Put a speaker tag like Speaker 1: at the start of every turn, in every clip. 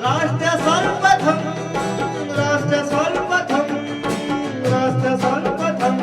Speaker 1: राष्ट्र सर्वप्रथम, राष्ट्र सर्वप्रथम, राष्ट्र सर्वप्रथम,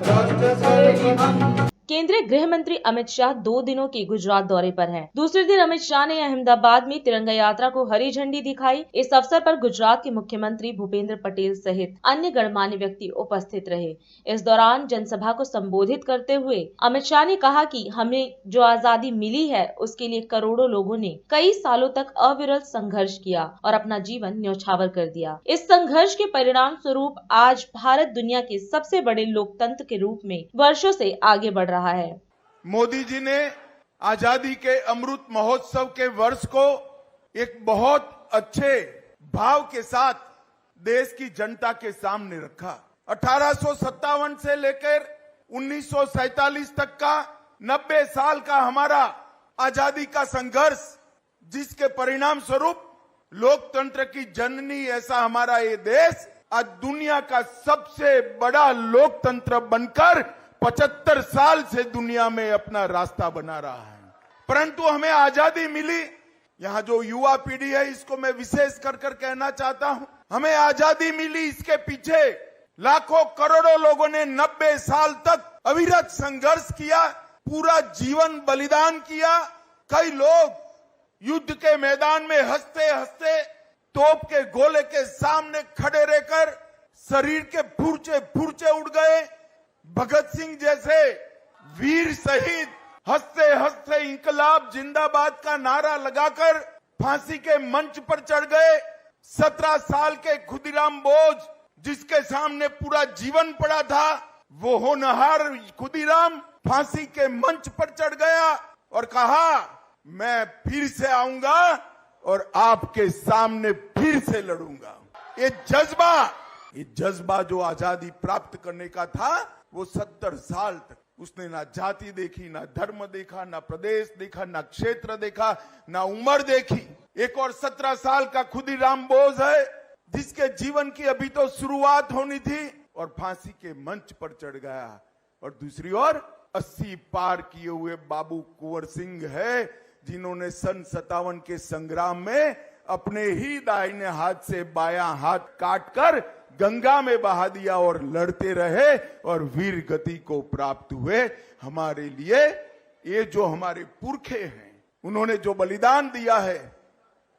Speaker 1: राष्ट्र सर्वप्रथम।
Speaker 2: केंद्रीय गृह मंत्री अमित शाह 2 दिनों के गुजरात दौरे पर हैं। दूसरे दिन अमित शाह ने अहमदाबाद में तिरंगा यात्रा को हरी झंडी दिखाई। इस अवसर पर गुजरात के मुख्यमंत्री भूपेंद्र पटेल सहित अन्य गणमान्य व्यक्ति उपस्थित रहे। इस दौरान जनसभा को संबोधित करते हुए अमित शाह ने कहा कि हमें जो आजादी मिली है उसके लिए करोड़ों लोगों ने कई सालों तक अविरल संघर्ष किया और अपना जीवन न्यौछावर कर दिया। इस संघर्ष के परिणाम स्वरूप आज भारत दुनिया के सबसे बड़े लोकतंत्र के रूप में वर्षों से आगे बढ़ रहा है।
Speaker 3: मोदी जी ने आजादी के अमृत महोत्सव के वर्ष को एक बहुत अच्छे भाव के साथ देश की जनता के सामने रखा। 1857 से लेकर 1947 तक का 90 साल का हमारा आजादी का संघर्ष, जिसके परिणाम स्वरूप लोकतंत्र की जननी ऐसा हमारा ये देश आज दुनिया का सबसे बड़ा लोकतंत्र बनकर 75 साल से दुनिया में अपना रास्ता बना रहा है। परंतु हमें आजादी मिली, यहाँ जो युवा पीढ़ी है इसको मैं विशेष कर कहना चाहता हूँ, हमें आजादी मिली, इसके पीछे लाखों करोड़ों लोगों ने 90 साल तक अविरत संघर्ष किया, पूरा जीवन बलिदान किया। कई लोग युद्ध के मैदान में हंसते हंसते तोप के गोले के सामने खड़े रहकर शरीर के फुर्चे उड़ गए। भगत सिंह जैसे वीर शहीद हंसते हंसते इंकलाब जिंदाबाद का नारा लगाकर फांसी के मंच पर चढ़ गए। 17 साल के खुदीराम बोस, जिसके सामने पूरा जीवन पड़ा था, वो होनहार खुदीराम फांसी के मंच पर चढ़ गया और कहा मैं फिर से आऊंगा और आपके सामने फिर से लड़ूंगा। ये जज्बा जो आजादी प्राप्त करने का था, वो 70 साल तक उसने ना जाति देखी, ना धर्म देखा, ना प्रदेश देखा, ना क्षेत्र देखा, ना उम्र देखी। एक और 17 साल का खुदीराम बोस है, जिसके जीवन की अभी तो शुरुआत होनी थी और फांसी के मंच पर चढ़ गया। और दूसरी ओर 80 पार किए हुए बाबू कुंवर सिंह है, जिन्होंने सन 57 के संग्राम में अपने ही दाहिने हाथ से बायां हाथ काटकर गंगा में बहा दिया और लड़ते रहे और वीर गति को प्राप्त हुए। हमारे लिए ये जो हमारे पुरखे हैं, उन्होंने जो बलिदान दिया है,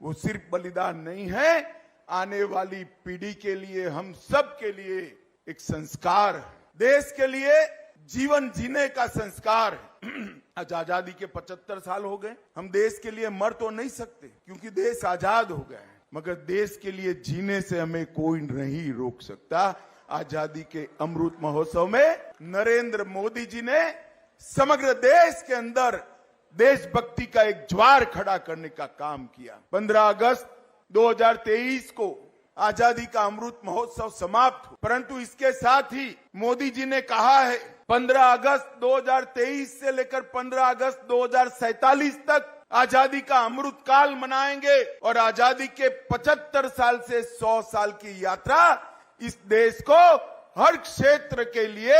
Speaker 3: वो सिर्फ बलिदान नहीं है, आने वाली पीढ़ी के लिए, हम सब के लिए एक संस्कार है, देश के लिए जीवन जीने का संस्कार है। आज आजादी के 75 साल हो गए, हम देश के लिए मर तो नहीं सकते क्योंकि देश आजाद हो गया है, मगर देश के लिए जीने से हमें कोई नहीं रोक सकता। आजादी के अमृत महोत्सव में नरेंद्र मोदी जी ने समग्र देश के अंदर देशभक्ति का एक ज्वार खड़ा करने का काम किया। 15 अगस्त 2023 को आजादी का अमृत महोत्सव समाप्त हो, परंतु इसके साथ ही मोदी जी ने कहा है 15 अगस्त 2023 से लेकर 15 अगस्त 2047 तक आजादी का अमृत काल मनाएंगे और आजादी के 75 साल से 100 साल की यात्रा इस देश को हर क्षेत्र के लिए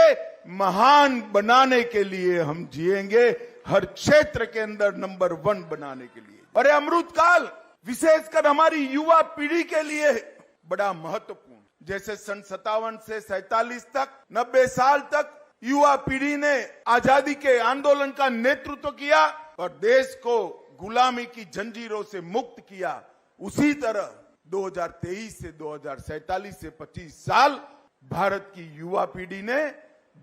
Speaker 3: महान बनाने के लिए हम जिएंगे, हर क्षेत्र के अंदर नंबर 1 बनाने के लिए। और अमृत काल विशेषकर हमारी युवा पीढ़ी के लिए बड़ा महत्वपूर्ण, जैसे सन 57 से 47 तक 90 साल तक युवा पीढ़ी ने आजादी के आंदोलन का नेतृत्व किया और देश को गुलामी की जंजीरों से मुक्त किया। उसी तरह 2023 से 2047 से 25 साल भारत की युवा पीढ़ी ने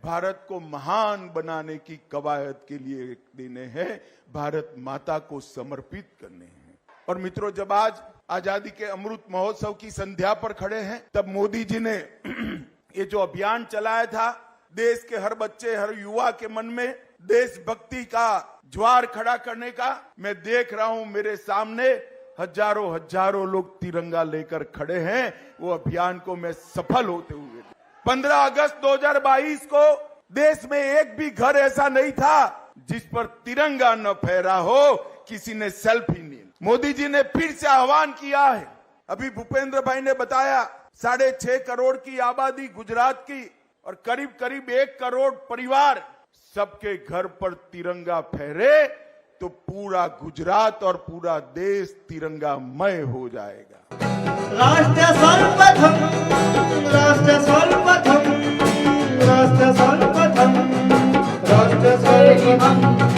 Speaker 3: भारत को महान बनाने की कवायद के लिए देने हैं, भारत माता को समर्पित करने हैं। और मित्रों, जब आज आजादी के अमृत महोत्सव की संध्या पर खड़े हैं, तब मोदी जी ने ये जो अभियान चलाया था, देश के हर बच्चे, हर युवा के मन में देशभक्ति का ज्वार खड़ा करने का, मैं देख रहा हूं मेरे सामने हजारों लोग तिरंगा लेकर खड़े हैं। वो अभियान को मैं सफल होते हुए 15 अगस्त 2022 को देश में एक भी घर ऐसा नहीं था जिस पर तिरंगा न फहरा हो, किसी ने सेल्फी नहीं। मोदी जी ने फिर से आह्वान किया है, अभी भूपेंद्र भाई ने बताया 6.5 करोड़ की आबादी गुजरात की और करीब 1 करोड़ परिवार, सबके घर पर तिरंगा फहरे तो पूरा गुजरात और पूरा देश तिरंगामय हो जाएगा।
Speaker 1: राष्ट्र सर्वप्रथम, राष्ट्र सर्वप्रथम, राष्ट्र सर्वप्रथम, राष्ट्र सर्वप्रथम।